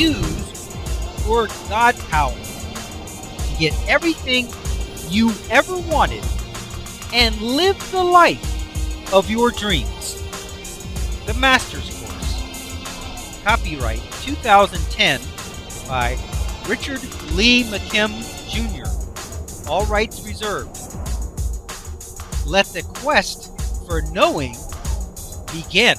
use your God power to get everything you ever wanted and live the life of your dreams. The Master's Course. Copyright 2010 by Richard Lee McKim Jr. All rights reserved. Let the quest for knowing begin.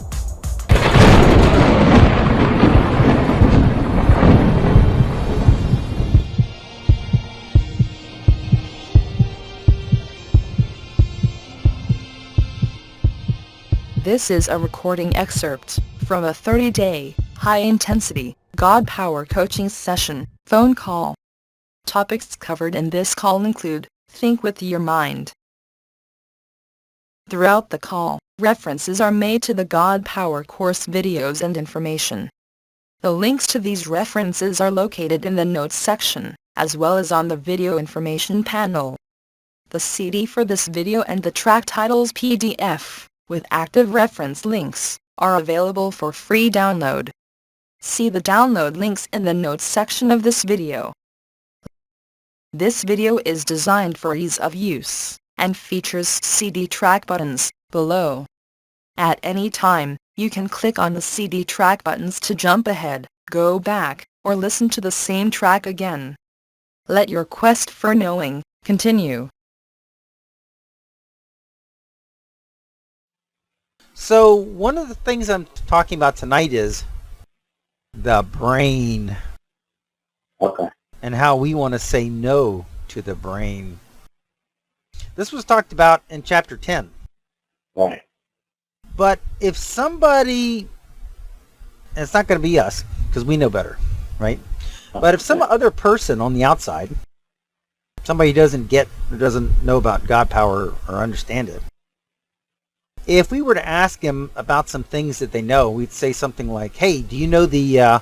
This is a recording excerpt from a 30-day, high-intensity, God Power coaching session, phone call. Topics covered in this call include, think with your mind. Throughout the call, references are made to the God Power course videos and information. The links to these references are located in the notes section, as well as on the video information panel. The CD for this video and the track titles PDF, with active reference links, are available for free download. See the download links in the notes section of this video. This video is designed for ease of use, and features CD track buttons below. At any time, you can click on the CD track buttons to jump ahead, go back, or listen to the same track again. Let your quest for knowing continue. So one of the things I'm talking about tonight is the brain. Okay. And how we want to say no to the brain. This was talked about in chapter 10. Right. But if somebody, and it's not going to be us, because we know better, right? But if some other person on the outside, somebody who doesn't know about God power or understand it, if we were to ask him about some things that they know, we'd say something like, hey, do you know the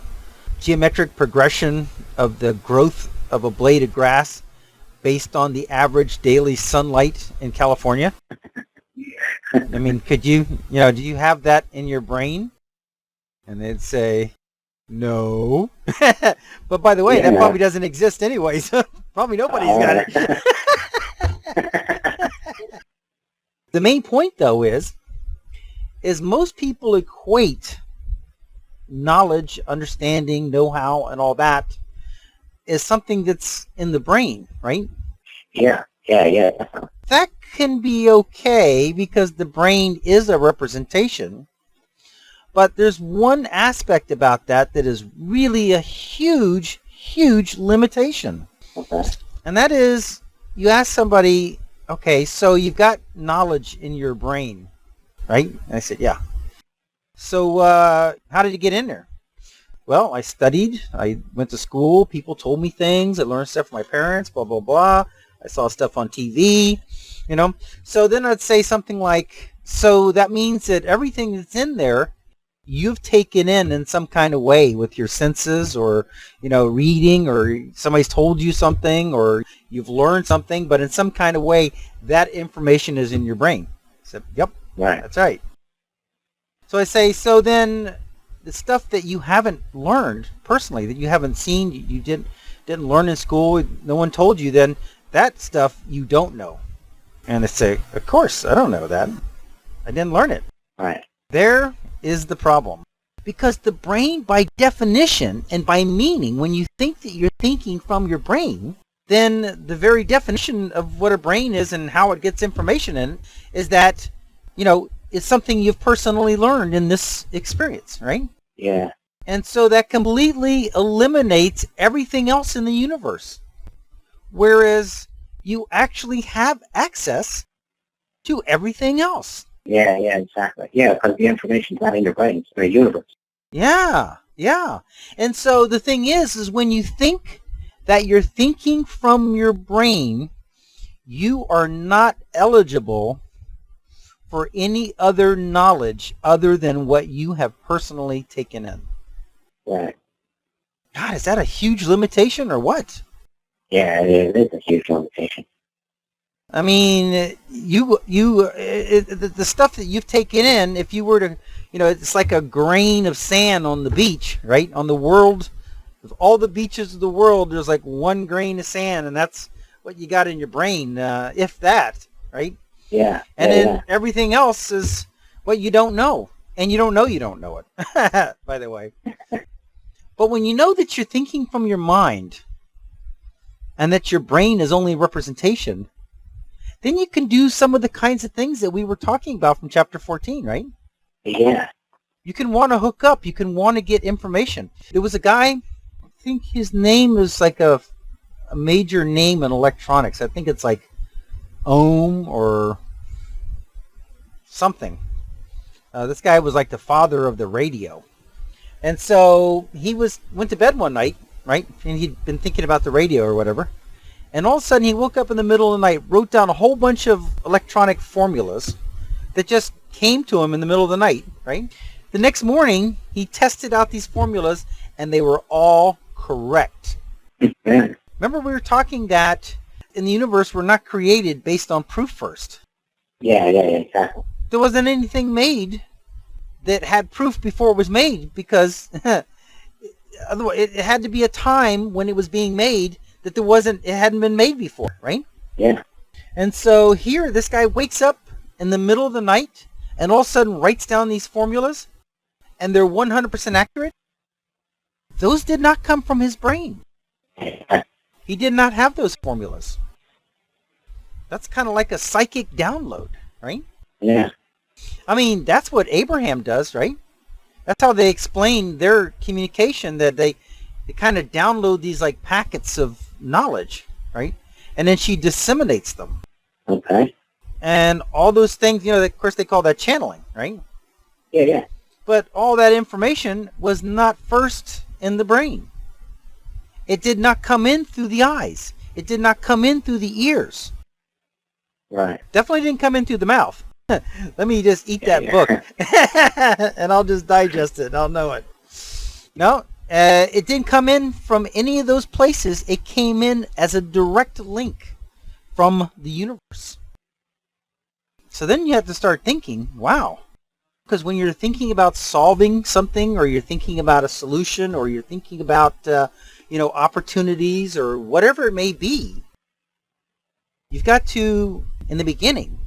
geometric progression of the growth of a blade of grass based on the average daily sunlight in California? I mean, could do you have that in your brain? And they'd say, no. But by the way, that probably doesn't exist anyway, so probably nobody's got it. The main point, though, is most people equate knowledge, understanding, know-how, and all that is something that's in the brain, right? Yeah. That can be okay because the brain is a representation, but there's one aspect about that is really a huge, huge limitation. Okay. And that is, you ask somebody, okay, so you've got knowledge in your brain, right? And I said, yeah. So how did you get in there? Well, I studied. I went to school. People told me things. I learned stuff from my parents, blah, blah, blah. I saw stuff on TV, So then I'd say something like, so that means that everything that's in there, you've taken in some kind of way with your senses or, reading, or somebody's told you something, or you've learned something, but in some kind of way, that information is in your brain. I said, yep, right. That's right. So I say, so then the stuff that you haven't learned personally, that you haven't seen, you didn't learn in school, no one told you, then that stuff you don't know. And they say, of course, I don't know that. I didn't learn it. Right. There is the problem. Because the brain, by definition and by meaning, when you think that you're thinking from your brain, then the very definition of what a brain is and how it gets information in is that, it's something you've personally learned in this experience, right? Yeah. And so that completely eliminates everything else in the universe. Whereas you actually have access to everything else. Yeah, exactly. Yeah, because the information's not in your brain, it's in the universe. Yeah. And so the thing is when you think that you're thinking from your brain, you are not eligible for any other knowledge other than what you have personally taken in. Right. God, is that a huge limitation or what? Yeah, it is a huge limitation. I mean, the stuff that you've taken in, if you were to, it's like a grain of sand on the beach, right? On the world With all the beaches of the world, there's like one grain of sand, and that's what you got in your brain, if that, right? Yeah. And yeah, then yeah. everything else is what you don't know. And you don't know it, by the way. But when you know that you're thinking from your mind and that your brain is only representation, then you can do some of the kinds of things that we were talking about from chapter 14, right? Yeah. You can want to hook up. You can want to get information. There was a guy, I think his name is like a major name in electronics. I think it's like Ohm or something. This guy was like the father of the radio. And so he went to bed one night, right? And he'd been thinking about the radio or whatever. And all of a sudden he woke up in the middle of the night, wrote down a whole bunch of electronic formulas that just came to him in the middle of the night, right? The next morning he tested out these formulas and they were all correct. Yeah. Remember we were talking that in the universe we're not created based on proof first. Yeah, exactly. There wasn't anything made that had proof before it was made, because otherwise it had to be a time when it was being made that it hadn't been made before, right? Yeah. And so here this guy wakes up in the middle of the night and all of a sudden writes down these formulas and they're 100% accurate. Those did not come from his brain. He did not have those formulas. That's kind of like a psychic download, right? Yeah. I mean, that's what Abraham does, right? That's how they explain their communication, that they kind of download these like packets of knowledge, right? And then she disseminates them. Okay. And all those things, of course they call that channeling, right? Yeah. But all that information was not first in the brain. It did not come in through the eyes. It did not come in through the ears. Right. Definitely didn't come in through the mouth. Let me just eat that book and I'll just digest it. I'll know it. No, it didn't come in from any of those places. It came in as a direct link from the universe. So then you have to start thinking, wow. Because when you're thinking about solving something, or you're thinking about a solution, or you're thinking about, opportunities or whatever it may be, you've got to, in the beginning,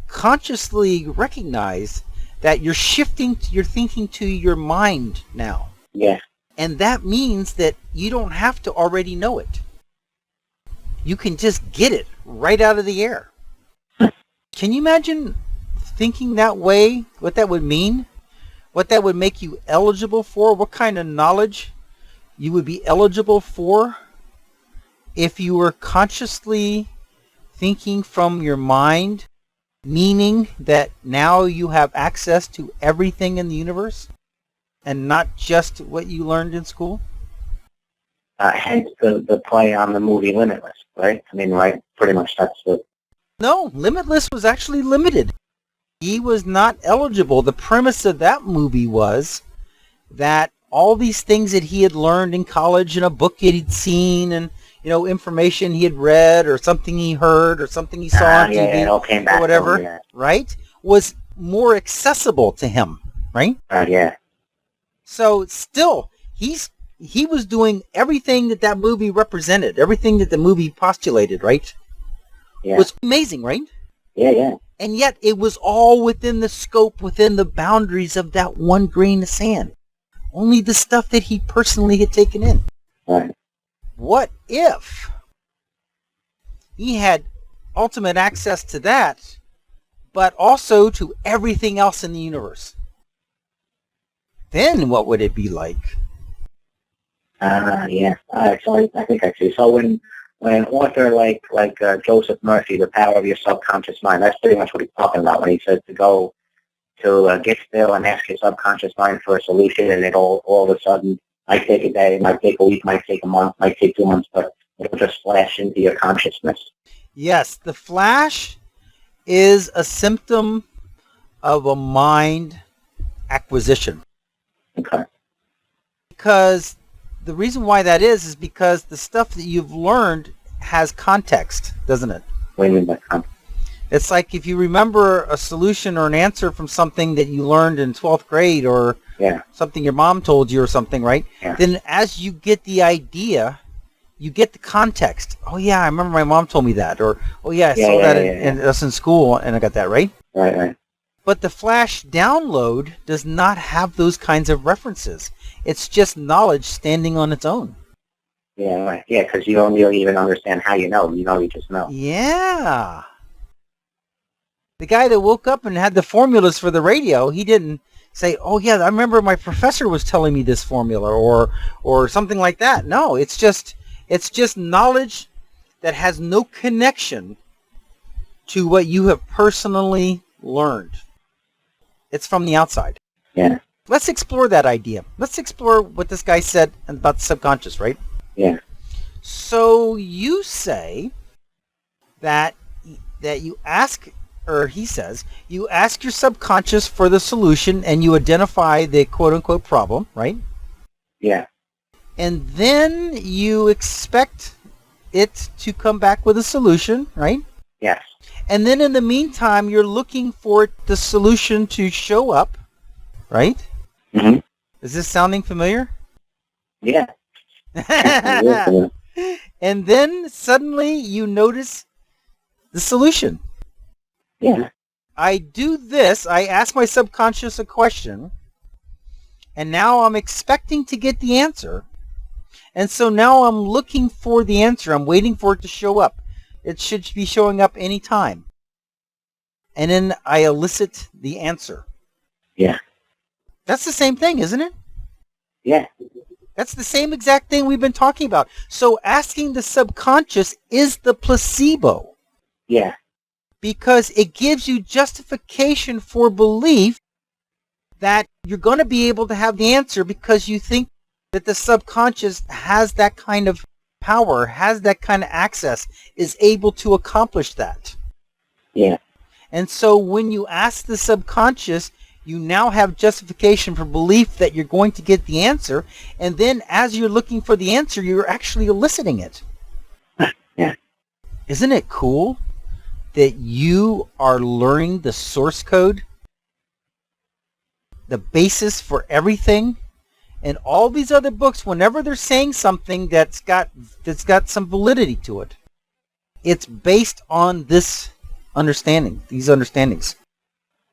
consciously recognize that you're shifting your thinking to your mind now. Yeah. And that means that you don't have to already know it. You can just get it right out of the air. Can you imagine thinking that way, what that would mean? What that would make you eligible for? What kind of knowledge you would be eligible for if you were consciously thinking from your mind, meaning that now you have access to everything in the universe and not just what you learned in school? Hence the play on the movie Limitless, right? I mean, right, pretty much that's the... No, Limitless was actually limited. He was not eligible. The premise of that movie was that all these things that he had learned in college in a book that he'd seen, and information he had read, or something he heard, or something he saw on TV, it all came back or whatever, home, yeah. right, was more accessible to him, right? Yeah. So still, he was doing everything that movie represented, everything that the movie postulated, right? Yeah. It was amazing, right? Yeah. And yet it was all within the scope, within the boundaries of that one grain of sand. Only the stuff that he personally had taken in. Right. What if he had ultimate access to that, but also to everything else in the universe? Then what would it be like? Yeah. So I think I see. So when an author like Joseph Murphy, The Power of Your Subconscious Mind, that's pretty much what he's talking about when he says to go to get still and ask your subconscious mind for a solution, and it all of a sudden might take a day, might take a week, might take a month, might take 2 months, but it'll just flash into your consciousness. Yes, the flash is a symptom of a mind acquisition. Okay. Because the reason why that is because the stuff that you've learned has context, doesn't it? What do you mean by context? It's like if you remember a solution or an answer from something that you learned in 12th grade or something your mom told you or something, right? Yeah. Then as you get the idea, you get the context. Oh, yeah, I remember my mom told me that. Or, oh, yeah, I saw that in us in school, and I got that, right? Right. But the flash download does not have those kinds of references. It's just knowledge standing on its own. Yeah, right. Yeah, because you don't really even understand how you know. You just know. Yeah. The guy that woke up and had the formulas for the radio, he didn't say, oh, yeah, I remember my professor was telling me this formula or something like that. No, it's just knowledge that has no connection to what you have personally learned. It's from the outside. Yeah. Let's explore that idea. Let's explore what this guy said about the subconscious, right? Yeah. So you say that you ask, or he says, you ask your subconscious for the solution and you identify the quote-unquote problem, right? Yeah. And then you expect it to come back with a solution, right? Yes. And then in the meantime, you're looking for the solution to show up, right? Mm-hmm. Is this sounding familiar? Yeah. And then suddenly you notice the solution. Yeah. I do this, I ask my subconscious a question, and now I'm expecting to get the answer. And so now I'm looking for the answer. I'm waiting for it to show up. It should be showing up any time. And then I elicit the answer. Yeah. That's the same thing, isn't it? Yeah. That's the same exact thing we've been talking about. So asking the subconscious is the placebo. Yeah. Because it gives you justification for belief that you're going to be able to have the answer because you think that the subconscious has that kind of power, has that kind of access, is able to accomplish that. Yeah. And so when you ask the subconscious, you now have justification for belief that you're going to get the answer. And then as you're looking for the answer, you're actually eliciting it. Yeah. Isn't it cool that you are learning the source code, the basis for everything? And all these other books, whenever they're saying something that's got some validity to it, it's based on this understanding, these understandings.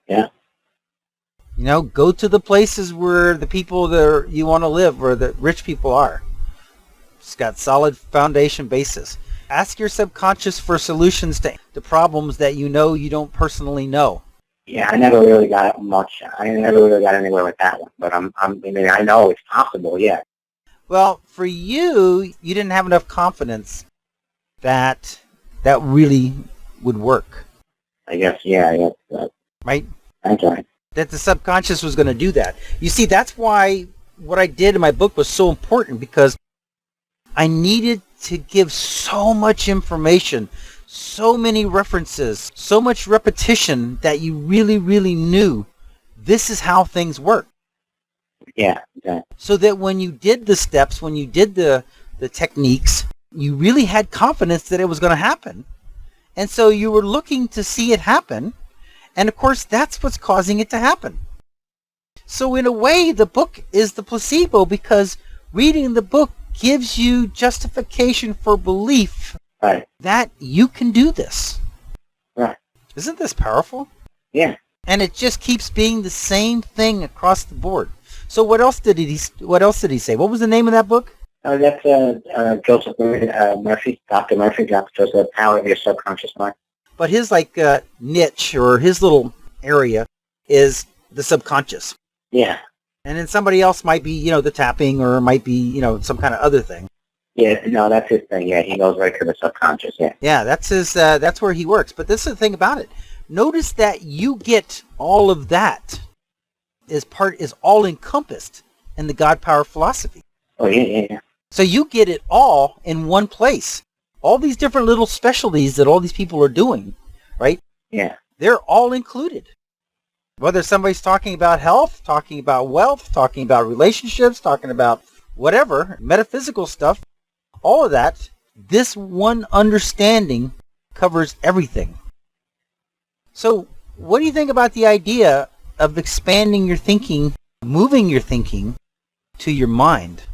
Yeah. You know, go to the places where the people that you want to live, where the rich people are. It's got solid foundation basis. Ask your subconscious for solutions to problems that you know you don't personally know. Yeah, I never really got much. I never really got anywhere with that one. But I know it's possible. Yeah. Well, for you, you didn't have enough confidence that really would work. I guess. Yeah. Right. That's right. That the subconscious was going to do that. You see, that's why what I did in my book was so important, because I needed to give so much information, so many references, so much repetition that you really, really knew this is how things work. Yeah. Okay. So that when you did the steps, when you did the techniques, you really had confidence that it was going to happen. And so you were looking to see it happen. And of course, that's what's causing it to happen. So in a way, the book is the placebo, because reading the book gives you justification for belief that you can do this. Right. Isn't this powerful? Yeah. And it just keeps being the same thing across the board. So what else did he say? What was the name of that book? That's Joseph Murphy, Dr. Murphy, Dr. Joseph, The Power of Your Subconscious Mind. But his niche, or his little area, is the subconscious. Yeah. And then somebody else might be, the tapping, or might be, some kind of other thing. Yeah, no, that's his thing. Yeah, he goes right to the subconscious. Yeah. Yeah, that's his. That's where he works. But this is the thing about it. Notice that you get all of that is all encompassed in the God Power philosophy. Oh yeah. So you get it all in one place. All these different little specialties that all these people are doing, right? Yeah. They're all included. Whether somebody's talking about health, talking about wealth, talking about relationships, talking about whatever, metaphysical stuff, all of that, this one understanding covers everything. So what do you think about the idea of expanding your thinking, moving your thinking to your mind?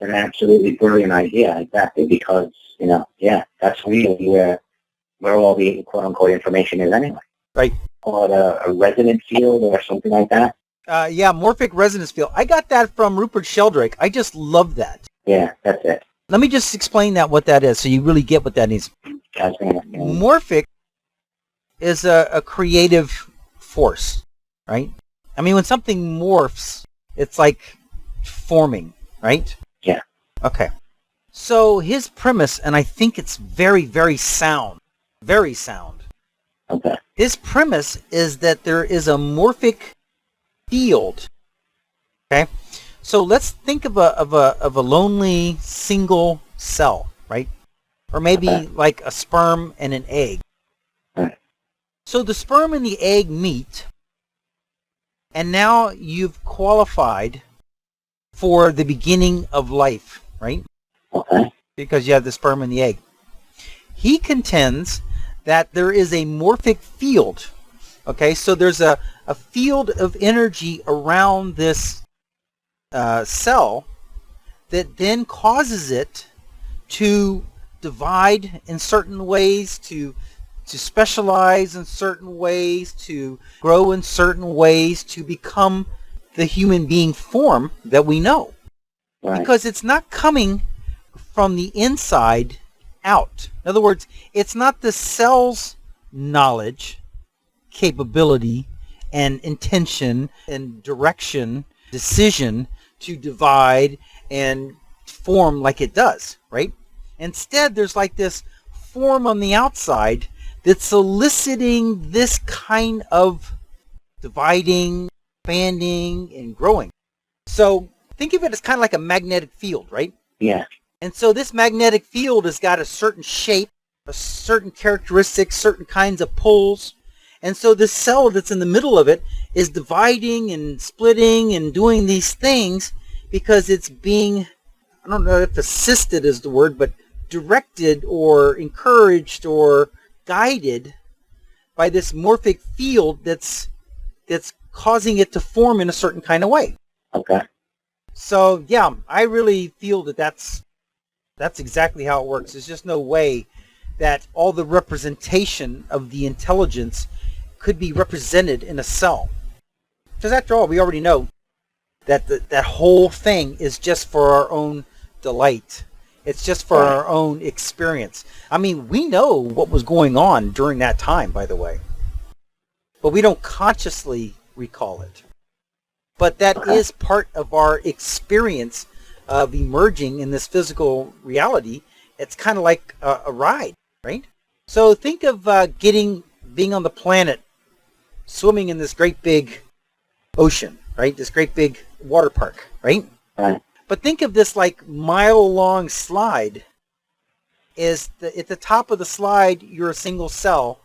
An absolutely brilliant idea, exactly, because, that's really where all the quote-unquote information is anyway. Right. Or a resonant field or something like that. Yeah, morphic resonance field. I got that from Rupert Sheldrake. I just love that. Yeah, that's it. Let me just explain what that is so you really get what that is. Morphic is a creative force, right? I mean, when something morphs, it's like forming, right? Yeah. Okay. So his premise, and I think it's very, very sound. Very sound. Okay. His premise is that there is a morphic field. Okay. So let's think of a lonely single cell, right? Or maybe like a sperm and an egg. Right. So the sperm and the egg meet, and now you've qualified for the beginning of life, right? Okay. Because you have the sperm and the egg. He contends that there is a morphic field. Okay, so there's a field of energy around this cell that then causes it to divide in certain ways, to specialize in certain ways, to grow in certain ways, to become the human being form that we know. Right. Because it's not coming from the inside out. In other words, it's not the cell's knowledge, capability, and intention, and direction, decision to divide and form like it does, right? Instead, there's like this form on the outside that's eliciting this kind of dividing, expanding, and growing. So think of it as kind of like a magnetic field, right? Yeah. And so this magnetic field has got a certain shape, a certain characteristics, certain kinds of pulls. And so this cell that's in the middle of it is dividing and splitting and doing these things because it's being, I don't know if assisted is the word, but directed or encouraged or guided by this morphic field that's causing it to form in a certain kind of way. Okay. So yeah, I really feel that's exactly how it works. There's just no way that all the representation of the intelligence could be represented in a cell. Because after all, we already know that that whole thing is just for our own delight. It's just for our own experience. I mean, we know what was going on during that time, by the way. But we don't consciously recall it. But that is part of our experience of emerging in this physical reality. It's kind of like a ride, right? So think of being on the planet, swimming in this great big ocean, right? This great big water park, right? Right. But think of this like mile-long slide. At the top of the slide, you're a single cell.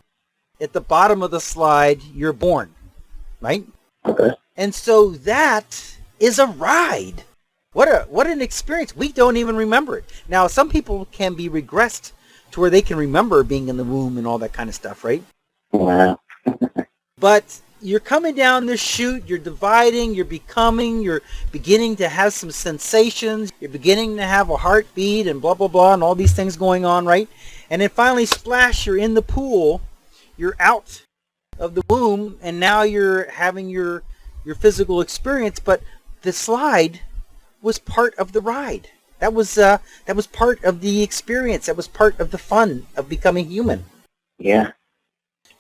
At the bottom of the slide, you're born, right? Okay. And so that is a ride. What an experience. We don't even remember it. Now, some people can be regressed to where they can remember being in the womb and all that kind of stuff, right? Wow. But you're coming down this chute, you're dividing, you're becoming, you're beginning to have some sensations, you're beginning to have a heartbeat and blah, blah, blah, and all these things going on, right? And then finally, splash, you're in the pool, you're out of the womb, and now you're having your physical experience, but the slide was part of the ride. That was part of the experience. That was part of the fun of becoming human. Yeah.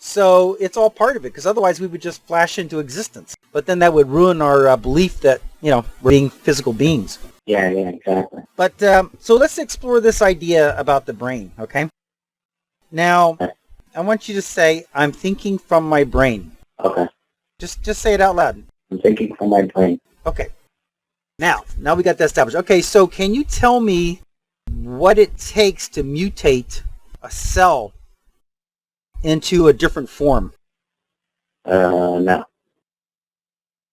So it's all part of it, because otherwise we would just flash into existence. But then that would ruin our belief that, we're being physical beings. Yeah, exactly. But so let's explore this idea about the brain, okay? Now, I want you to say, I'm thinking from my brain. Okay. Just say it out loud. I'm thinking from my brain. Okay. Now we got that established. Okay, so can you tell me what it takes to mutate a cell into a different form? No.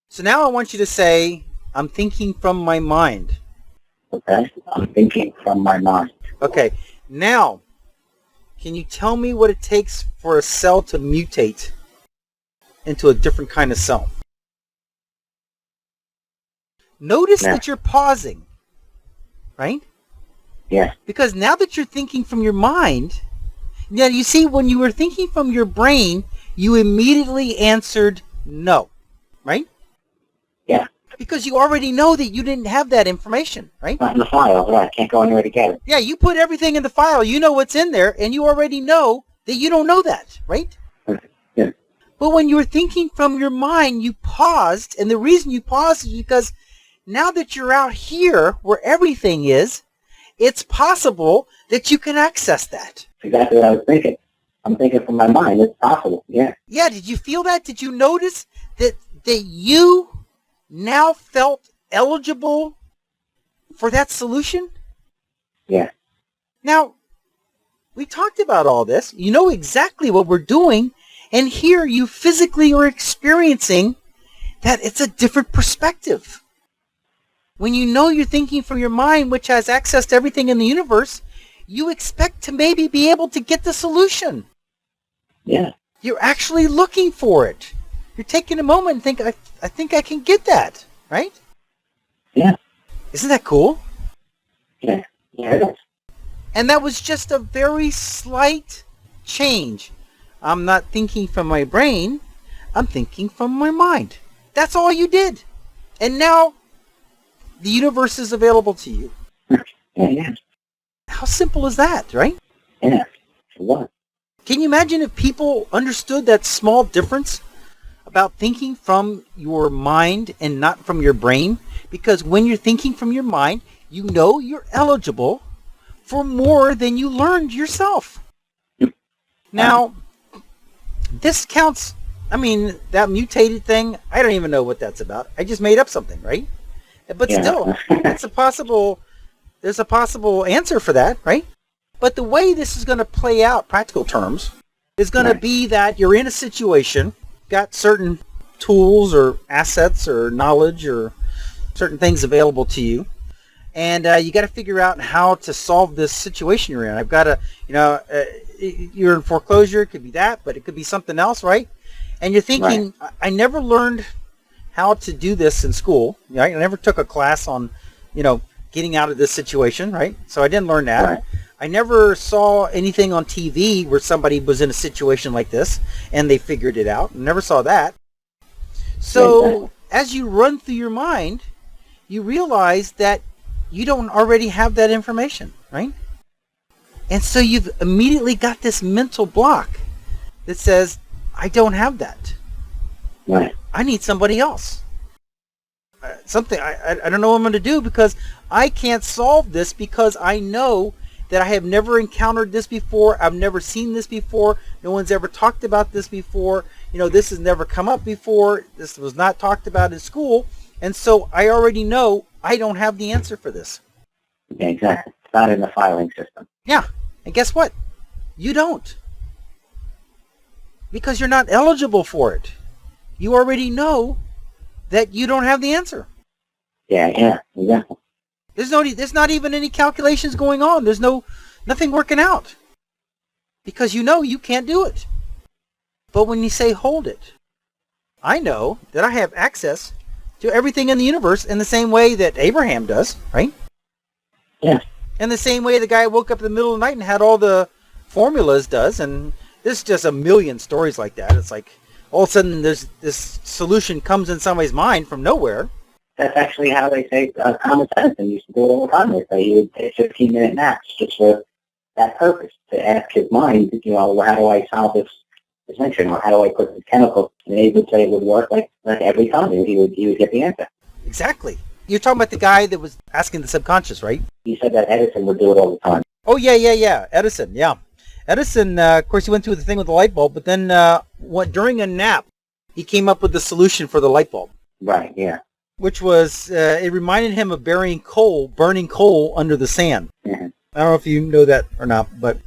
So now I want you to say, I'm thinking from my mind. Okay. I'm thinking from my mind. Okay. Now, can you tell me what it takes for a cell to mutate into a different kind of self. Notice that you're pausing, right? Yeah. Because now that you're thinking from your mind, now you see when you were thinking from your brain, you immediately answered no, right? Yeah. Because you already know that you didn't have that information, right? Not in the file, right? I can't go anywhere to get it. Yeah, you put everything in the file. You know what's in there, and you already know that you don't know that, right? Yeah. But when you were thinking from your mind, you paused, and the reason you paused is because now that you're out here where everything is, it's possible that you can access that. That's exactly what I was thinking. I'm thinking from my mind. It's possible. Yeah. Yeah, did you feel that? Did you notice that you now felt eligible for that solution? Yeah. Now, we talked about all this. You know exactly what we're doing, and here you physically are experiencing that it's a different perspective. When you know you're thinking from your mind, which has access to everything in the universe, you expect to maybe be able to get the solution. Yeah. You're actually looking for it. You're taking a moment and think, I think I can get that, right? Yeah. Isn't that cool? Yeah. Yeah, it is. And that was just a very slight change. I'm not thinking from my brain. I'm thinking from my mind. That's all you did. And now the universe is available to you. Yeah. How simple is that, right? Yeah. It was. Can you imagine if people understood that small difference about thinking from your mind and not from your brain? Because when you're thinking from your mind, you know you're eligible for more than you learned yourself. Now, this counts. I mean, that mutated thing, I don't even know what that's about. I just made up something, right? But still, there's a possible answer for that, right? But the way this is going to play out, practical terms, is going to be that you're in a situation, got certain tools or assets or knowledge or certain things available to you, and you got to figure out how to solve this situation you're in. I've got to, you're in foreclosure, it could be that, but it could be something else, right? And you're thinking, right. I never learned how to do this in school, right? I never took a class on, getting out of this situation, right? So I didn't learn that. Right. I never saw anything on TV where somebody was in a situation like this and they figured it out. Never saw that. So as you run through your mind, you realize that you don't already have that information, right? And so you've immediately got this mental block that says, I don't have that. Right. I need somebody else. I don't know what I'm going to do because I can't solve this because I know that I have never encountered this before. I've never seen this before. No one's ever talked about this before. This has never come up before. This was not talked about in school. And so I already know I don't have the answer for this. Yeah, exactly. It's not in the filing system. Yeah. And guess what? You don't. Because you're not eligible for it. You already know that you don't have the answer. Yeah, exactly. There's not even any calculations going on. There's nothing working out. Because you can't do it. But when you say hold it, I know that I have access to everything in the universe in the same way that Abraham does, right? Yeah. In the same way the guy woke up in the middle of the night and had all the formulas does, and there's just a million stories like that. It's like all of a sudden there's this solution comes in somebody's mind from nowhere. That's actually how they say Thomas Edison used to do it all the time. They say he would take 15-minute naps just for that purpose, to ask his mind, how do I solve this mission, or how do I put this chemical? And he would say it would work like every time. He would get the answer. Exactly. You're talking about the guy that was asking the subconscious, right? He said that Edison would do it all the time. Oh, yeah. Edison, yeah. Edison, of course, he went through the thing with the light bulb, but then during a nap, he came up with the solution for the light bulb. Right, yeah. Which was, it reminded him of burning coal under the sand. Mm-hmm. I don't know if you know that or not, but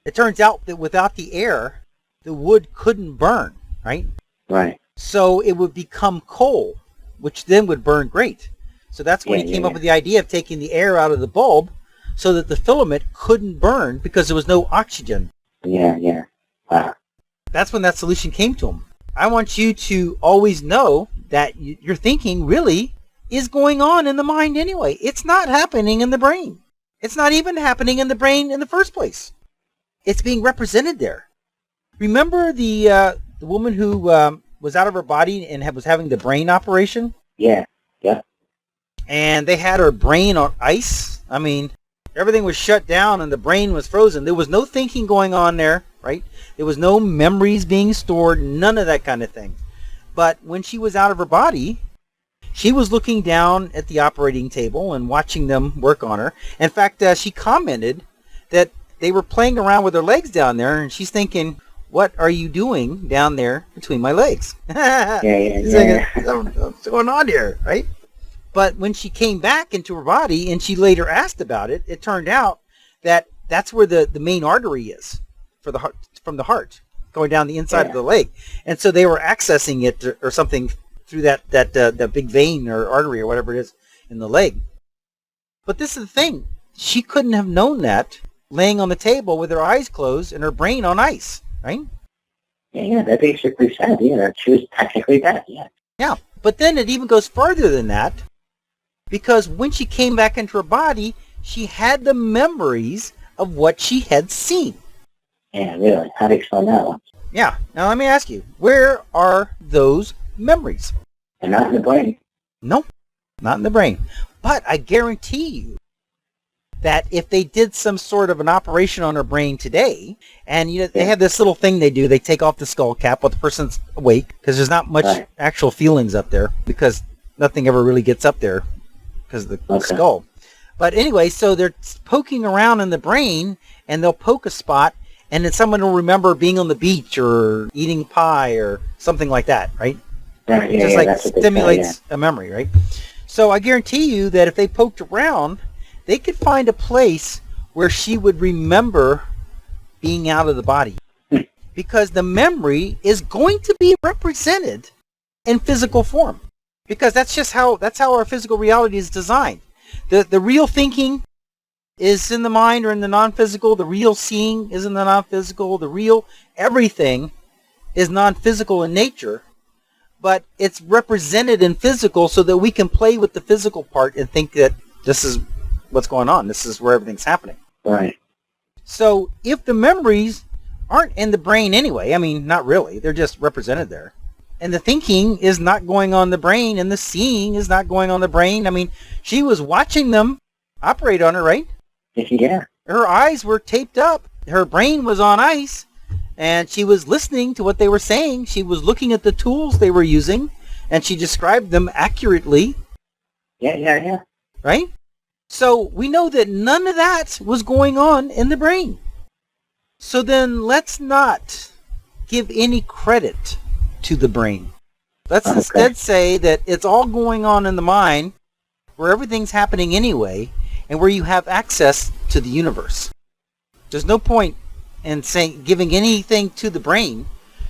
it turns out that without the air, the wood couldn't burn, right? Right. So it would become coal, which then would burn great. So that's when he came up with the idea of taking the air out of the bulb so that the filament couldn't burn because there was no oxygen. Yeah. Wow. That's when that solution came to him. I want you to always know that your thinking really is going on in the mind anyway. It's not happening in the brain. It's not even happening in the brain in the first place. It's being represented there. Remember the woman who was out of her body and was having the brain operation? Yeah. Yeah. And they had her brain on ice. I mean, everything was shut down and the brain was frozen. There was no thinking going on there, right? There was no memories being stored, none of that kind of thing. But when she was out of her body, she was looking down at the operating table and watching them work on her. In fact, she commented that they were playing around with her legs down there, and she's thinking, what are you doing down there between my legs? Yeah. What's going on here, right? But when she came back into her body and she later asked about it, it turned out that that's where the main artery is for the heart, from the heart, going down the inside of the leg. And so they were accessing it or something through that big vein or artery or whatever it is in the leg. But this is the thing. She couldn't have known that laying on the table with her eyes closed and her brain on ice, right? Yeah, that basically said, that she was technically dead, yeah. Yeah, but then it even goes further than that, because when she came back into her body, she had the memories of what she had seen. Yeah, really. How do you explain that one? Yeah. Now let me ask you, where are those memories? They're not in the brain. No, not in the brain. But I guarantee you that if they did some sort of an operation on her brain today, and they have this little thing they do, they take off the skull cap while the person's awake, because there's not much actual feelings up there, because nothing ever really gets up there because of the skull. But anyway, so they're poking around in the brain, and they'll poke a spot, and then someone will remember being on the beach or eating pie or something like that, right? Right, It just stimulates a memory, right? So I guarantee you that if they poked around, they could find a place where she would remember being out of the body. Because the memory is going to be represented in physical form. Because that's how our physical reality is designed. The real thinking is in the mind or in the non-physical. The real seeing is in the non-physical. The real everything is non-physical in nature. But it's represented in physical so that we can play with the physical part and think that this is what's going on. This is where everything's happening. Right. So if the memories aren't in the brain anyway, I mean, not really. They're just represented there. And the thinking is not going on the brain, and the seeing is not going on the brain. I mean, she was watching them operate on her, right? Yeah. Her eyes were taped up. Her brain was on ice, and she was listening to what they were saying. She was looking at the tools they were using, and she described them accurately. Yeah. Right? So we know that none of that was going on in the brain. So then let's not give any credit to the brain. Let's instead say that it's all going on in the mind, where everything's happening anyway, and where you have access to the universe. There's no point in giving anything to the brain,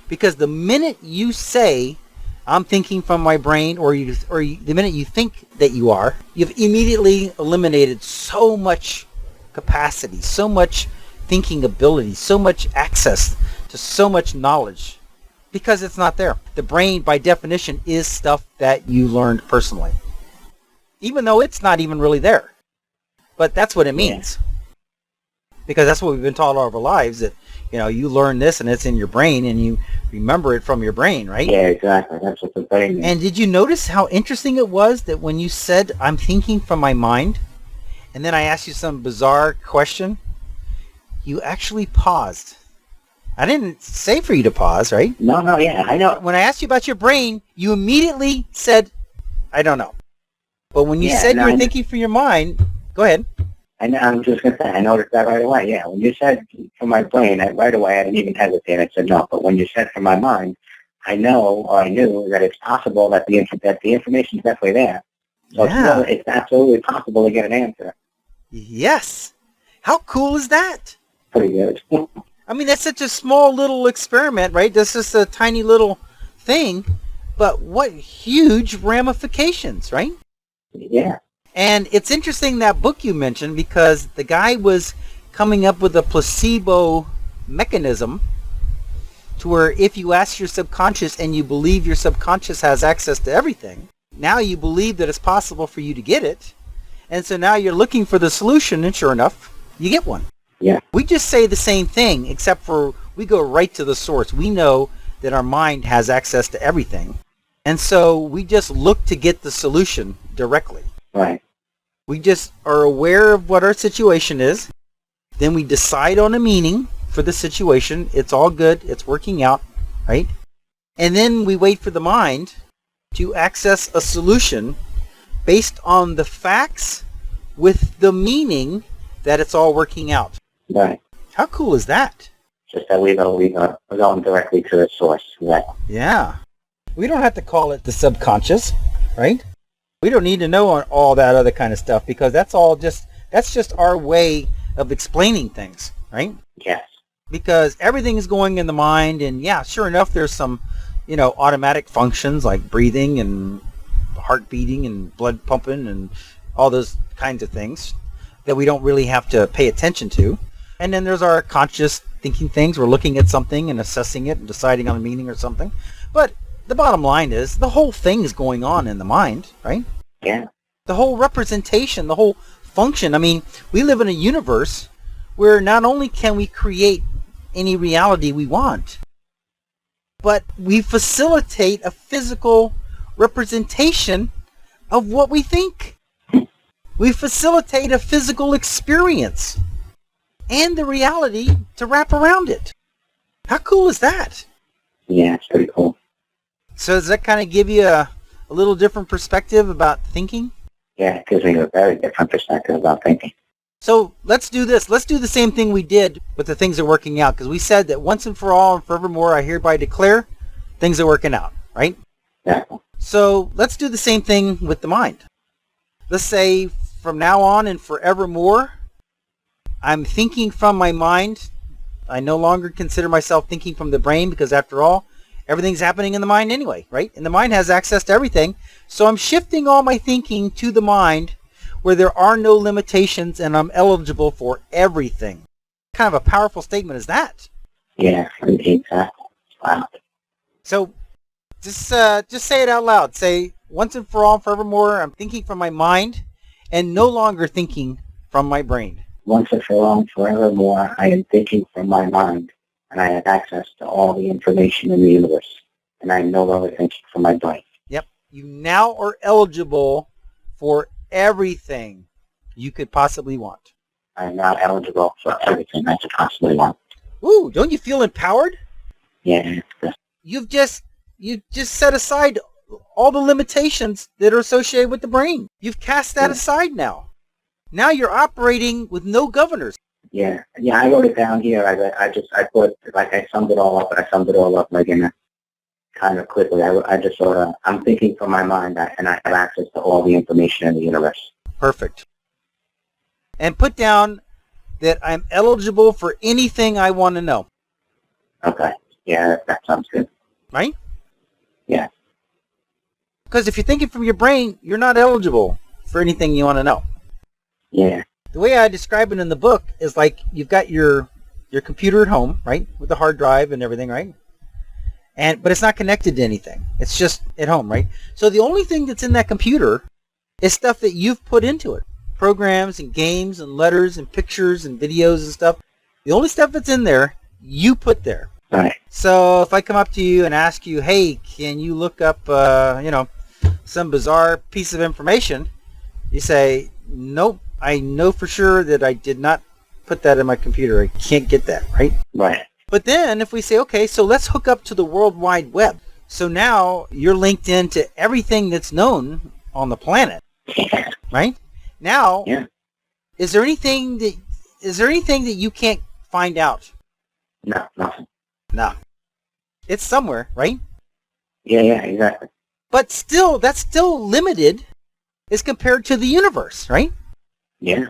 because the minute you say, I'm thinking from my brain, or the minute you think that you are, you've immediately eliminated so much capacity, so much thinking ability, so much access to so much knowledge, because it's not there. The brain, by definition, is stuff that you learned personally, even though it's not even really there. But that's what it means, because that's what we've been taught all of our lives, that you learn this and it's in your brain and you remember it from your brain, right? Yeah, exactly. That's what the brain means. And did you notice how interesting it was that when you said, I'm thinking from my mind, and then I asked you some bizarre question, you actually paused. I didn't say for you to pause, right? No, yeah, I know. When I asked you about your brain, you immediately said, I don't know. But when you said you were thinking from your mind, go ahead. I'm just going to say, I noticed that right away, yeah. When you said from my brain, right away I didn't even hesitate. I said no. But when you said from my mind, I knew that it's possible that the information is definitely there. So it's absolutely possible to get an answer. Yes. How cool is that? Pretty good. I mean, that's such a small little experiment, right? That's just a tiny little thing. But what huge ramifications, right? Yeah. And it's interesting, that book you mentioned, because the guy was coming up with a placebo mechanism to where if you ask your subconscious and you believe your subconscious has access to everything, now you believe that it's possible for you to get it. And so now you're looking for the solution, and sure enough, you get one. Yeah. We just say the same thing, except for we go right to the source. We know that our mind has access to everything. And so we just look to get the solution directly. Right. We just are aware of what our situation is. Then we decide on a meaning for the situation. It's all good. It's working out, right? And then we wait for the mind to access a solution based on the facts with the meaning that it's all working out. Right. How cool is that? Just that we're going directly to the source. Right. Yeah. We don't have to call it the subconscious, right? We don't need to know all that other kind of stuff, because that's just our way of explaining things, right? Yes. Because everything is going in the mind, and yeah, sure enough, there's some, automatic functions like breathing and heart beating and blood pumping and all those kinds of things that we don't really have to pay attention to. And then there's our conscious thinking things. We're looking at something and assessing it and deciding on a meaning or something. But the bottom line is the whole thing is going on in the mind, right? Yeah. The whole representation, the whole function. I mean, we live in a universe where not only can we create any reality we want, but we facilitate a physical representation of what we think. We facilitate a physical experience and the reality to wrap around it. How cool is that? Yeah, it's pretty cool. So does that kind of give you a little different perspective about thinking? Yeah, it gives me a very different perspective about thinking. So let's do this. Let's do the same thing we did with the things that are working out, because we said that once and for all and forevermore I hereby declare things are working out, right? Yeah. So let's do the same thing with the mind. Let's say from now on and forevermore, I'm thinking from my mind. I no longer consider myself thinking from the brain, because after all, everything's happening in the mind anyway, right? And the mind has access to everything. So I'm shifting all my thinking to the mind where there are no limitations and I'm eligible for everything. What kind of a powerful statement is that? Yeah, exactly. Wow. So just say it out loud. Say, once and for all, forevermore, I'm thinking from my mind and no longer thinking from my brain. Once and for all and forevermore, I am thinking from my mind, and I have access to all the information in the universe, and I am no longer thinking from my brain. Yep. You now are eligible for everything you could possibly want. I am now eligible for everything I could possibly want. Ooh, don't you feel empowered? Yeah. You just set aside all the limitations that are associated with the brain. You've cast that aside now. Now you're operating with no governors. Yeah, I wrote it down here. I put, like, I summed it all up, and I summed it all up, like, in a kind of quickly. I just sort of, I'm thinking from my mind, and I have access to all the information in the universe. Perfect. And put down that I'm eligible for anything I want to know. Okay. Yeah, that sounds good. Right? Yeah. Because if you're thinking from your brain, you're not eligible for anything you want to know. Yeah. The way I describe it in the book is like you've got your computer at home, right, with the hard drive and everything, right? But it's not connected to anything. It's just at home, right? So the only thing that's in that computer is stuff that you've put into it. Programs and games and letters and pictures and videos and stuff. The only stuff that's in there, you put there. Right. So if I come up to you and ask you, hey, can you look up, some bizarre piece of information, you say, nope, I know for sure that I did not put that in my computer. I can't get that, right? Right. But then if we say, okay, so let's hook up to the World Wide Web. So now you're linked into everything that's known on the planet, right? Now, is there anything that you can't find out? No, nothing. No. It's somewhere, right? Yeah, exactly. But still, that's still limited as compared to the universe, right? Yeah.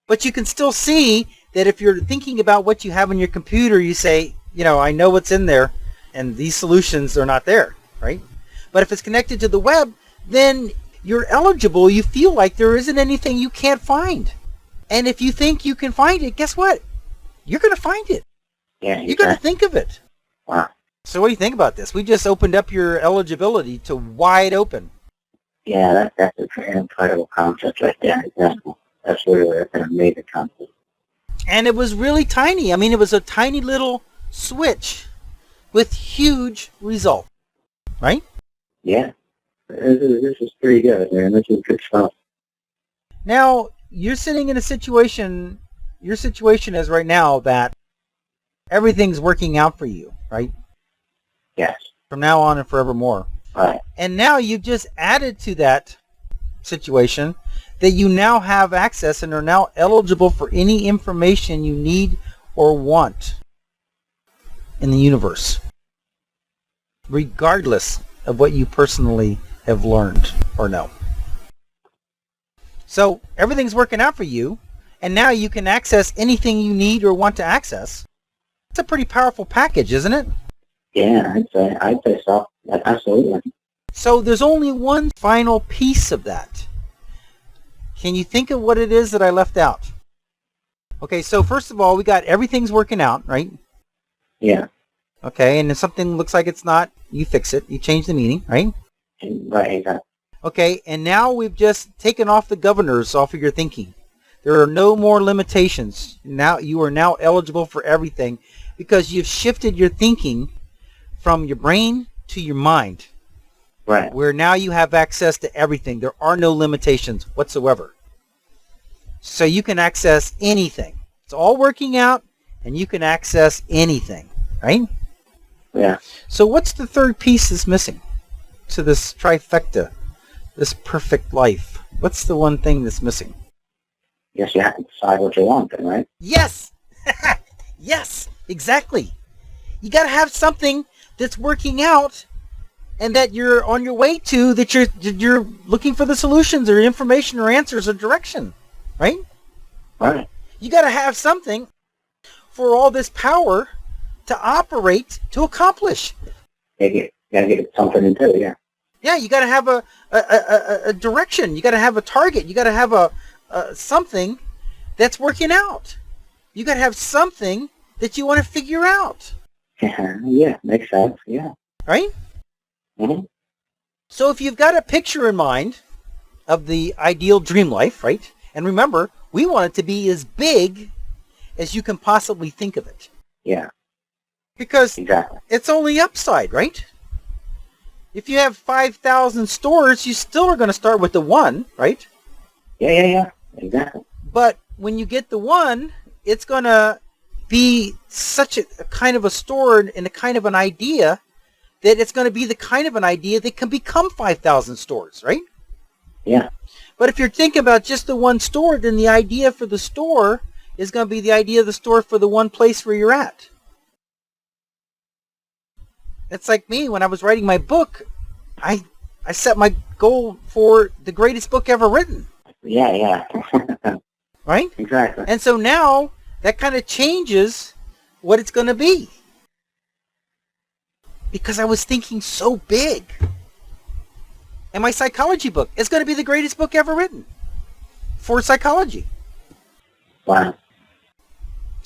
But you can still see that if you're thinking about what you have on your computer, you say, I know what's in there, and these solutions are not there, right? But if it's connected to the web, then you're eligible. You feel like there isn't anything you can't find. And if you think you can find it, guess what? You're going to find it. Yeah, You're going to think of it. Wow. So what do you think about this? We just opened up your eligibility to wide open. Yeah, that's an incredible concept right there. That's really an amazing concept. And it was really tiny. I mean, it was a tiny little switch with huge result, right? Yeah, this is pretty good, man. This is good stuff. Now, you're sitting in a situation, your situation is right now that everything's working out for you, right? Yes. From now on and forevermore. Right. And now you've just added to that situation that you now have access and are now eligible for any information you need or want in the universe, regardless of what you personally have learned or know. So everything's working out for you, and now you can access anything you need or want to access. It's a pretty powerful package, isn't it? Yeah, I'd say so. Absolutely. So there's only one final piece of that. Can you think of what it is that I left out? Okay, so first of all, we got everything's working out, right? Yeah. Okay, and if something looks like it's not, you fix it. You change the meaning, right? Right, exactly. Okay, and now we've just taken off the governors off of your thinking. There are no more limitations. Now you are now eligible for everything because you've shifted your thinking from your brain to your mind. Right. Where now you have access to everything. There are no limitations whatsoever. So you can access anything. It's all working out, and you can access anything, right? Yeah. So what's the third piece that's missing to this trifecta, this perfect life? What's the one thing that's missing? Yes, you have to decide what you want then, right? Yes! Yes, exactly. You got to have something that's working out and that you're on your way to, that you're looking for the solutions or information or answers or direction, right? Right. You got to have something for all this power to operate, to accomplish. You gotta get something to do, yeah. Yeah, you got to have a direction. You got to have a target. You got to have a something that's working out. You got to have something that you want to figure out. Yeah, makes sense, yeah. Right? Mm-hmm. So if you've got a picture in mind of the ideal dream life, right? And remember, we want it to be as big as you can possibly think of it. Yeah. Because exactly. It's only upside, right? If you have 5,000 stores, you still are going to start with the one, right? Yeah. Exactly. But when you get the one, it's going to be such a kind of a store and a kind of an idea that it's going to be the kind of an idea that can become 5,000 stores, right? Yeah. But if you're thinking about just the one store, then the idea for the store is going to be the idea of the store for the one place where you're at. It's like me, when I was writing my book, I set my goal for the greatest book ever written. Yeah. Right? Exactly. And so now that kind of changes what it's going to be. Because I was thinking so big. And my psychology book is going to be the greatest book ever written for psychology. Wow.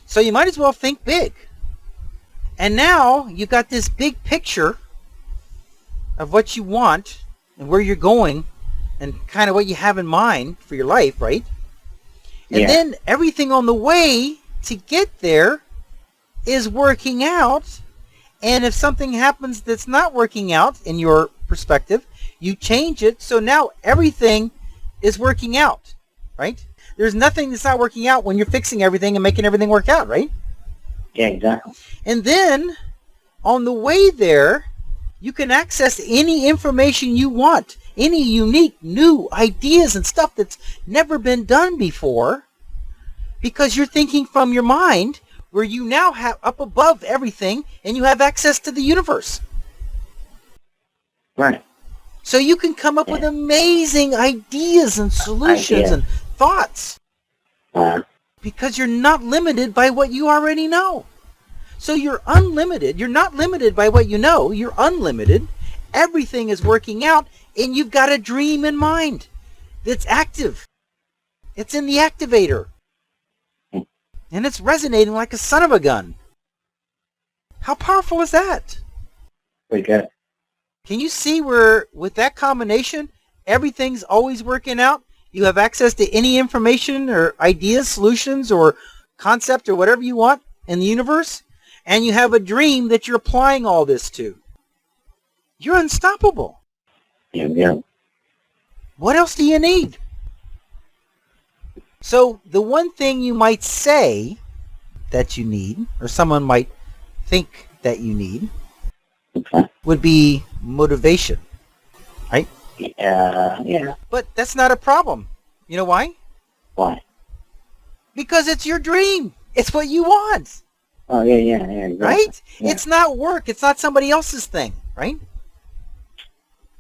So you might as well think big. And now you've got this big picture of what you want and where you're going and kind of what you have in mind for your life, right? And then everything on the way to get there is working out. And if something happens that's not working out in your perspective, you change it. So now everything is working out, right? There's nothing that's not working out when you're fixing everything and making everything work out, right? Yeah, exactly. And then on the way there, you can access any information you want, any unique new ideas and stuff that's never been done before, because you're thinking from your mind, where you now have up above everything and you have access to the universe. Right. So you can come up with amazing ideas and solutions and thoughts. Because you're not limited by what you already know. So you're unlimited. You're not limited by what you know. You're unlimited. Everything is working out, and you've got a dream in mind that's active. It's in the activator. And it's resonating like a son of a gun. How powerful is that? Pretty good. Can you see where with that combination, everything's always working out? You have access to any information or ideas, solutions, or concept or whatever you want in the universe, and you have a dream that you're applying all this to. You're unstoppable. Yeah. What else do you need? So the one thing you might say that you need, or someone might think that you need, Okay. would be motivation, right? Yeah. But that's not a problem. You know why? Why? Because it's your dream. It's what you want, Oh, yeah. Exactly. right? Yeah. It's not work. It's not somebody else's thing, right?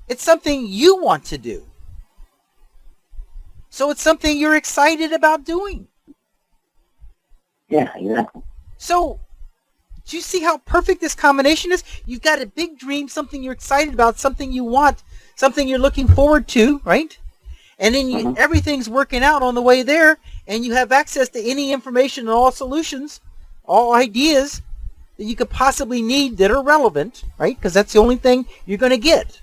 It's something you want to do. So it's something you're excited about doing. Yeah, exactly. So do you see how perfect this combination is? You've got a big dream, something you're excited about, something you want, something you're looking forward to, right? And then everything's working out on the way there, and you have access to any information and all solutions, all ideas that you could possibly need that are relevant, right? Because that's the only thing you're going to get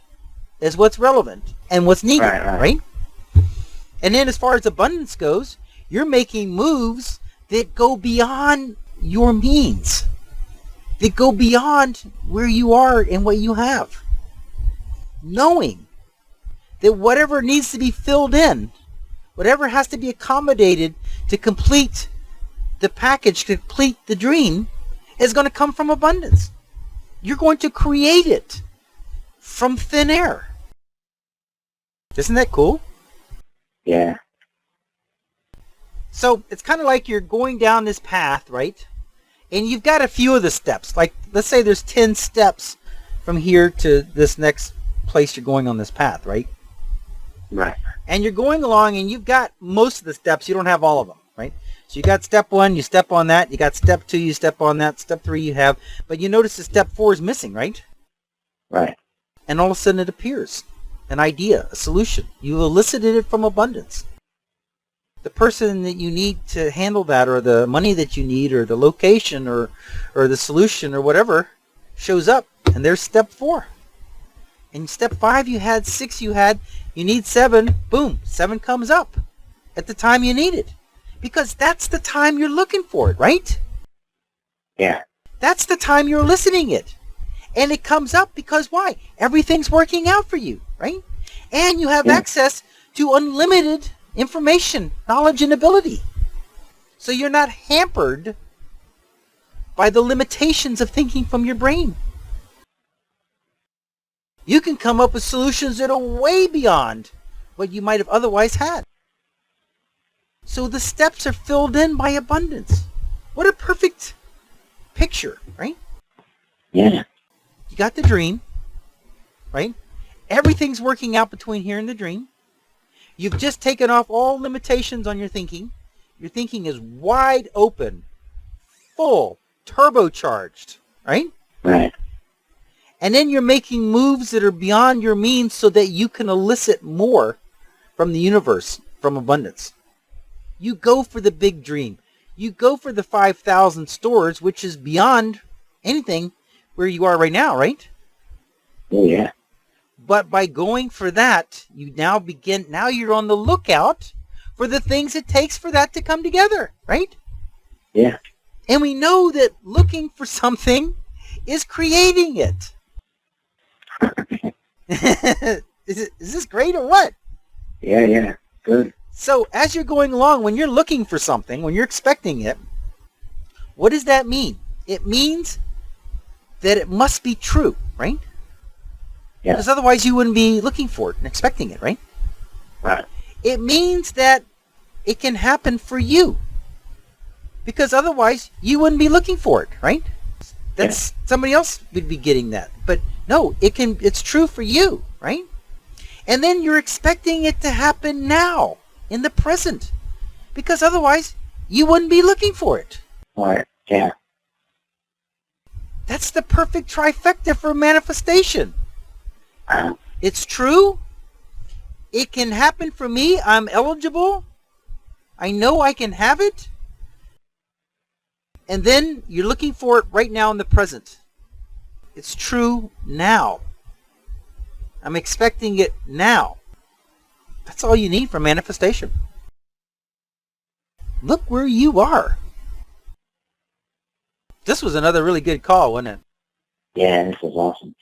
is what's relevant and what's needed, right? And then as far as abundance goes, you're making moves that go beyond your means, that go beyond where you are and what you have. Knowing that whatever needs to be filled in, whatever has to be accommodated to complete the package, to complete the dream, is going to come from abundance. You're going to create it from thin air. Isn't that cool? Yeah. So it's kind of like you're going down this path, right? And you've got a few of the steps. Like, let's say there's 10 steps from here to this next place you're going on this path, right? Right. And you're going along and you've got most of the steps. You don't have all of them, right? So you got step 1, you step on that. You got step 2, you step on that. Step 3 you have. But you notice that step 4 is missing, right? Right. And all of a sudden it appears. An idea, a solution. You elicited it from abundance. The person that you need to handle that, or the money that you need, or the location, or the solution, or whatever, shows up. And there's step 4. And step 5 you had, 6 you had, you need 7, boom, 7 comes up at the time you need it. Because that's the time you're looking for it, right? Yeah. That's the time you're listening it. And it comes up because why? Everything's working out for you, right? And you have access to unlimited information, knowledge, and ability. So you're not hampered by the limitations of thinking from your brain. You can come up with solutions that are way beyond what you might have otherwise had. So the steps are filled in by abundance. What a perfect picture, right? Yeah. You got the dream, right? Everything's working out between here and the dream. You've just taken off all limitations on your thinking. Your thinking is wide open, full, turbocharged, right? Right. And then you're making moves that are beyond your means so that you can elicit more from the universe, from abundance. You go for the big dream. You go for the 5,000 stores, which is beyond anything where you are right now, right? Oh, yeah. But by going for that, now you're on the lookout for the things it takes for that to come together, right? Yeah. And we know that looking for something is creating it. Is this great or what? Yeah. Good. So as you're going along, when you're looking for something, when you're expecting it, what does that mean? It means that it must be true, right? Yeah. Because otherwise you wouldn't be looking for it and expecting it, right? Right. It means that it can happen for you. Because otherwise you wouldn't be looking for it, right? That's somebody else would be getting that. But no, it's true for you, right? And then you're expecting it to happen now, in the present. Because otherwise you wouldn't be looking for it. Right. Yeah. That's the perfect trifecta for manifestation. It's true. It can happen for me. I'm eligible. I know I can have it. And then you're looking for it right now in the present. It's true now. I'm expecting it now. That's all you need for manifestation. Look where you are. This was another really good call, wasn't it? Yeah, this was awesome.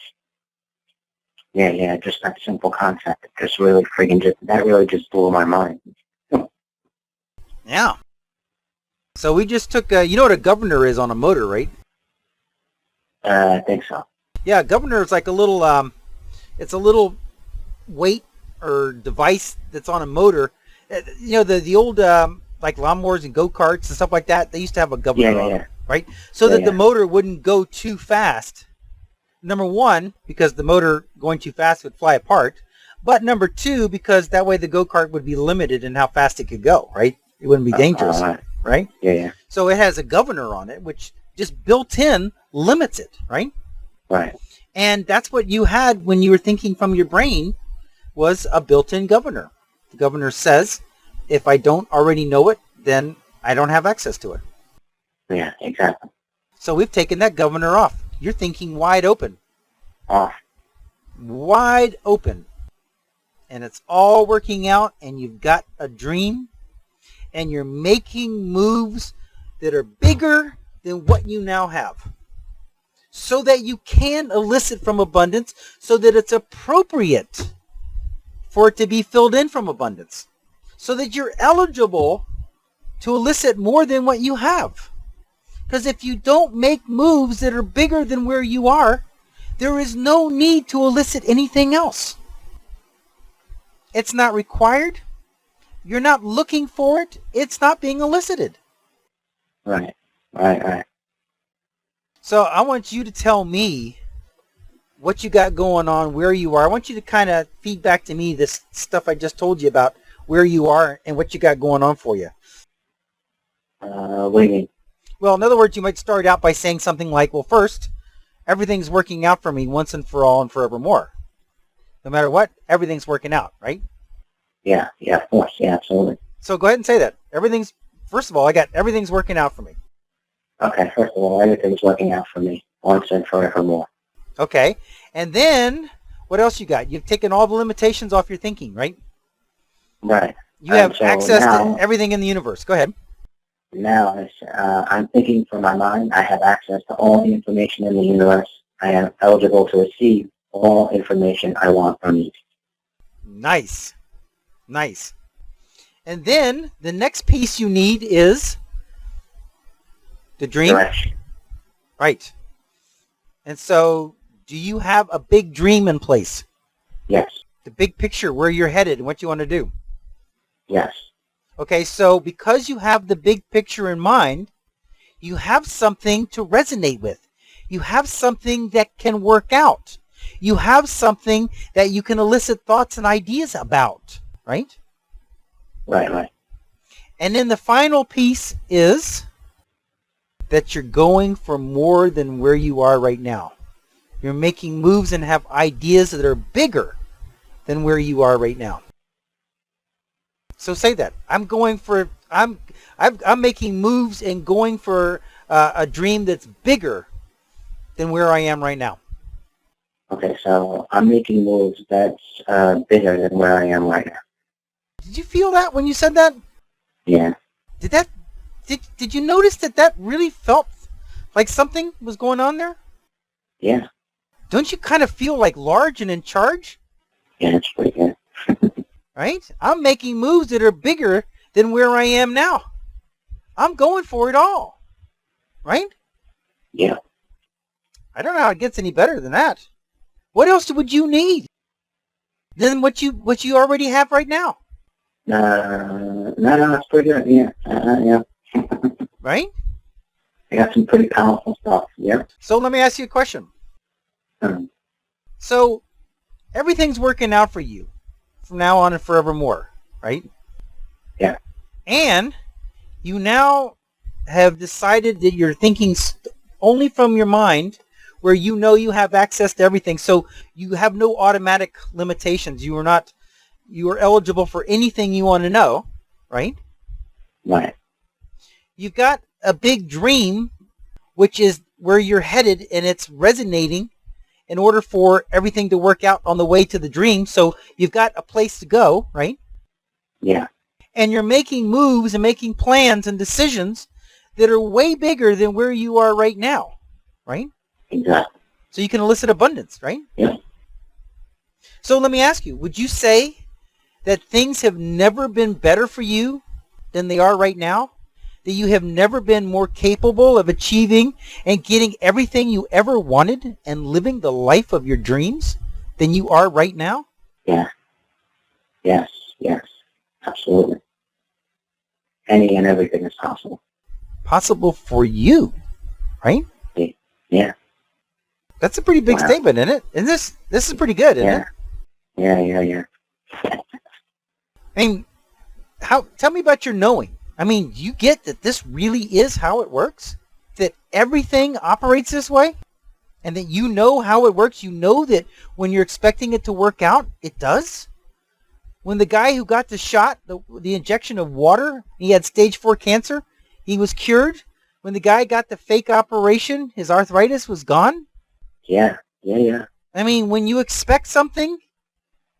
Yeah, just that simple concept. It just really that really just blew my mind. Yeah. So we just took, you know what a governor is on a motor, right? I think so. Yeah, a governor is like a little, it's a little weight or device that's on a motor. You know, the old, like lawnmowers and go-karts and stuff like that, they used to have a governor on it, right? So that the motor wouldn't go too fast. Number one, because the motor going too fast would fly apart. But number two, because that way the go-kart would be limited in how fast it could go, right? It wouldn't be dangerous, right? Yeah. So it has a governor on it, which just built in limits it, right? Right. And that's what you had when you were thinking from your brain, was a built-in governor. The governor says, if I don't already know it, then I don't have access to it. Yeah, exactly. So we've taken that governor off. You're thinking wide open. Off. Wide open. And it's all working out, and you've got a dream, and you're making moves that are bigger than what you now have, so that you can elicit from abundance, so that it's appropriate for it to be filled in from abundance, so that you're eligible to elicit more than what you have. Because if you don't make moves that are bigger than where you are, there is no need to elicit anything else. It's not required. You're not looking for it. It's not being elicited. Right. So I want you to tell me what you got going on, where you are. I want you to kind of feed back to me this stuff I just told you about where you are and what you got going on for you. What do you mean? Well, in other words, you might start out by saying something like, well, first, everything's working out for me once and for all and forevermore. No matter what, everything's working out, right? Yeah, of course. Yeah, absolutely. So go ahead and say that. First of all, I got everything's working out for me. Okay, first of all, everything's working out for me once and forevermore. Okay. And then, what else you got? You've taken all the limitations off your thinking, right? Right. You have access to everything in the universe. Go ahead. Now, I'm thinking from my mind. I have access to all the information in the universe. I am eligible to receive all information I want from you. Nice. And then, the next piece you need is the dream. Direction. Right. And so, do you have a big dream in place? Yes. The big picture, where you're headed and what you want to do? Yes. Okay, so because you have the big picture in mind, you have something to resonate with. You have something that can work out. You have something that you can elicit thoughts and ideas about, right? Right. And then the final piece is that you're going for more than where you are right now. You're making moves and have ideas that are bigger than where you are right now. So say that. I'm making moves and going for a dream that's bigger than where I am right now. Okay, so I'm making moves that's bigger than where I am right now. Did you feel that when you said that? Yeah. Did you notice that really felt like something was going on there? Yeah. Don't you kind of feel like large and in charge? Yeah, it's pretty good. Right? I'm making moves that are bigger than where I am now. I'm going for it all. Right? Yeah. I don't know how it gets any better than that. What else would you need than what you already have right now? No, that's pretty good. Yeah. Yeah. Right? I got some pretty powerful stuff. Yeah. So let me ask you a question. So everything's working out for you from now on and forevermore, right? Yeah. And you now have decided that you're thinking only from your mind, where you know you have access to everything. So you have no automatic limitations. You are eligible for anything you want to know, right? Right. You've got a big dream, which is where you're headed, and it's resonating in order for everything to work out on the way to the dream. So you've got a place to go, right? Yeah. And you're making moves and making plans and decisions that are way bigger than where you are right now, right? Exactly. So you can elicit abundance, right? Yeah. So let me ask you, would you say that things have never been better for you than they are right now? That you have never been more capable of achieving and getting everything you ever wanted and living the life of your dreams than you are right now? Yeah. Yes. Yes. Absolutely. Any and everything is possible. Possible for you, right? Yeah. That's a pretty big Wow. statement, isn't it? And this is pretty good, isn't it? Yeah. I mean, tell me about your knowing. I mean, you get that this really is how it works? That everything operates this way? And that you know how it works? You know that when you're expecting it to work out, it does? When the guy who got the shot, the injection of water, he had stage 4 cancer, he was cured. When the guy got the fake operation, his arthritis was gone. Yeah. I mean, when you expect something,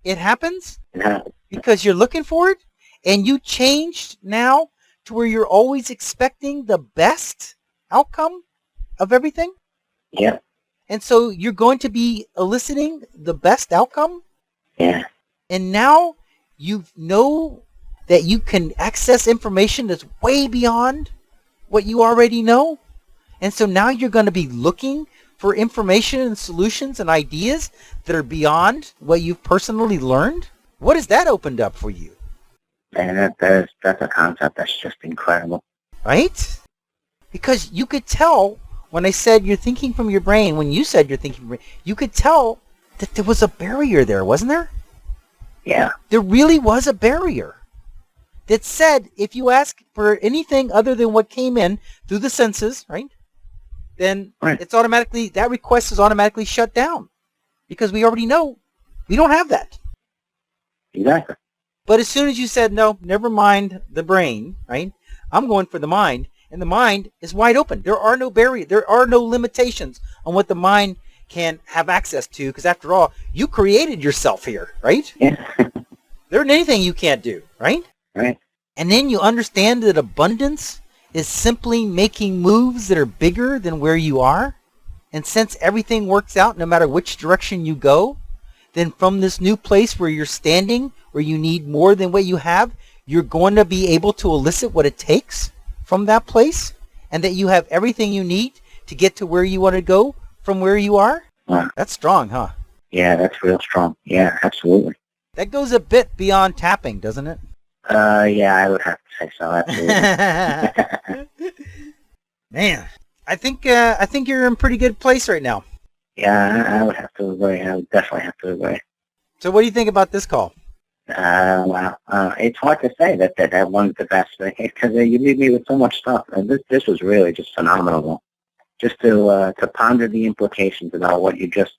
it happens Yeah. because you're looking for it, and you changed now to where you're always expecting the best outcome of everything. Yeah. And so you're going to be eliciting the best outcome. Yeah. And now you know that you can access information that's way beyond what you already know. And so now you're going to be looking for information and solutions and ideas that are beyond what you've personally learned. What has that opened up for you? And that's a concept that's just incredible. Right? Because you could tell when I said you're thinking from your brain, when you said you're thinking from your brain, you could tell that there was a barrier there, wasn't there? Yeah. There really was a barrier that said if you ask for anything other than what came in through the senses, right, then it's automatically, that request is automatically shut down because we already know we don't have that. Exactly. But as soon as you said, no, never mind the brain, right, I'm going for the mind, and the mind is wide open. There are no barriers. There are no limitations on what the mind can have access to because after all, you created yourself here, right? Yeah. There isn't anything you can't do, right? Right. And then you understand that abundance is simply making moves that are bigger than where you are. And since everything works out no matter which direction you go, then from this new place where you're standing, where you need more than what you have, you're going to be able to elicit what it takes from that place, and that you have everything you need to get to where you want to go from where you are. Wow. That's strong, huh? Yeah, that's real strong. Yeah, absolutely. That goes a bit beyond tapping, doesn't it? Yeah, I would have to say so. Absolutely. Man, I think you're in a pretty good place right now. Yeah, I would have to agree. I would definitely have to agree. So what do you think about this call? Wow. It's hard to say that one's the best thing because you leave me with so much stuff. And this was really just phenomenal. Just to ponder the implications about what you just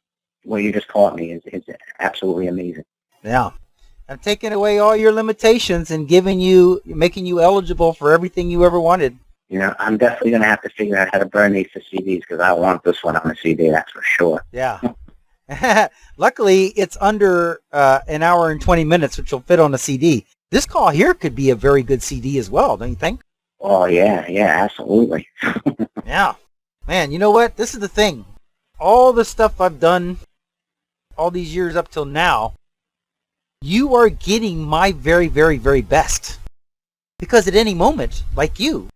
taught me is absolutely amazing. Yeah. I'm taking away all your limitations and making you eligible for everything you ever wanted. You know, I'm definitely going to have to figure out how to burn these to CDs because I want this one on a CD, that's for sure. Yeah. Luckily, it's under an hour and 20 minutes, which will fit on a CD. This call here could be a very good CD as well, don't you think? Oh, yeah, absolutely. Yeah. Man, you know what? This is the thing. All the stuff I've done all these years up till now, you are getting my very, very, very best. Because at any moment, like you,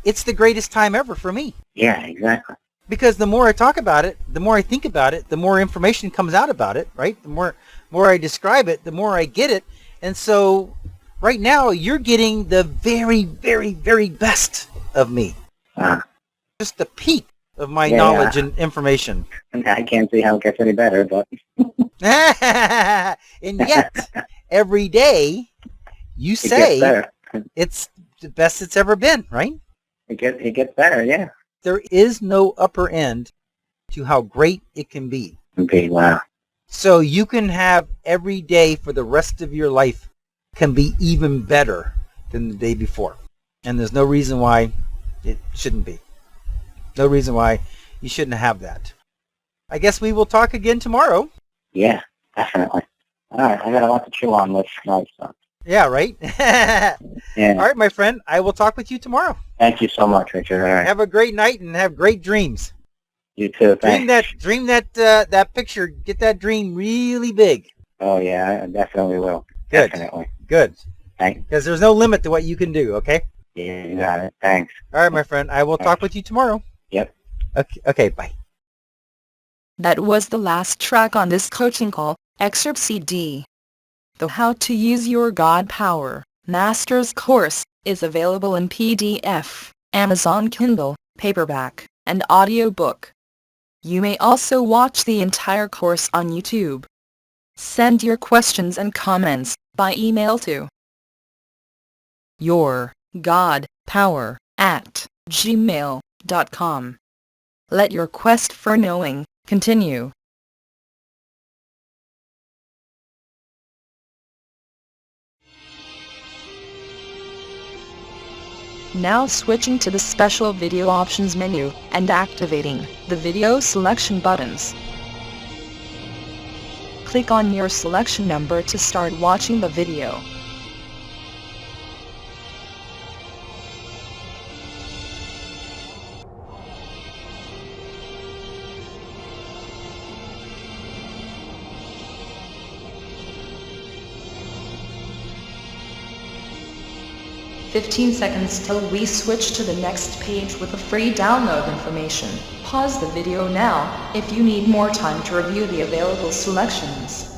it's the greatest time ever for me. Yeah, exactly. Because the more I talk about it, the more I think about it, the more information comes out about it, right? The more I describe it, the more I get it. And so right now, you're getting the very, very, very best of me. Just the peak of my knowledge and information. I can't see how it gets any better, but... And yet, every day, you say it's the best it's ever been, right? It gets better, yeah. There is no upper end to how great it can be. Okay, wow. So you can have every day for the rest of your life can be even better than the day before. And there's no reason why it shouldn't be. No reason why you shouldn't have that. I guess we will talk again tomorrow. Yeah, definitely. All right, I got a lot to chew on this night, so. Yeah, right? Yeah. All right, my friend. I will talk with you tomorrow. Thank you so much, Richard. All right. Have a great night and have great dreams. You too. Thanks. Dream that picture. Get that dream really big. Oh, yeah, I definitely will. Good. Definitely. Good. Thanks. Because there's no limit to what you can do, okay? Yeah, you got it. Thanks. All right, my friend. I will talk with you tomorrow. Yep. Okay, bye. That was the last track on this coaching call, Excerpt CD. The How to Use Your God Power Master's course is available in PDF, Amazon Kindle, paperback, and audiobook. You may also watch the entire course on YouTube. Send your questions and comments by email to yourgodpower@gmail.com. Let your quest for knowing continue. Now switching to the special video options menu and activating the video selection buttons. Click on your selection number to start watching the video. "15 seconds till we switch to the next page with the free download information. Pause the video now if you need more time to review the available selections."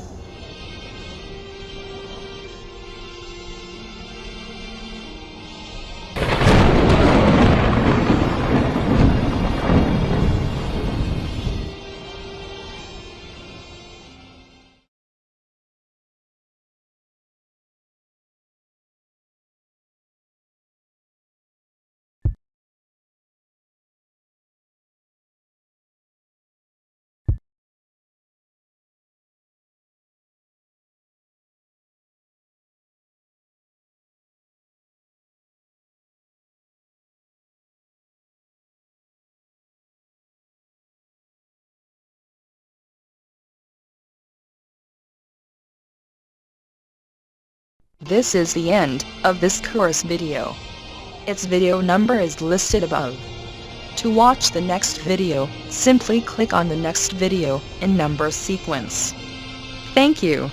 This is the end of this course video. Its video number is listed above. To watch the next video, simply click on the next video in number sequence. Thank you.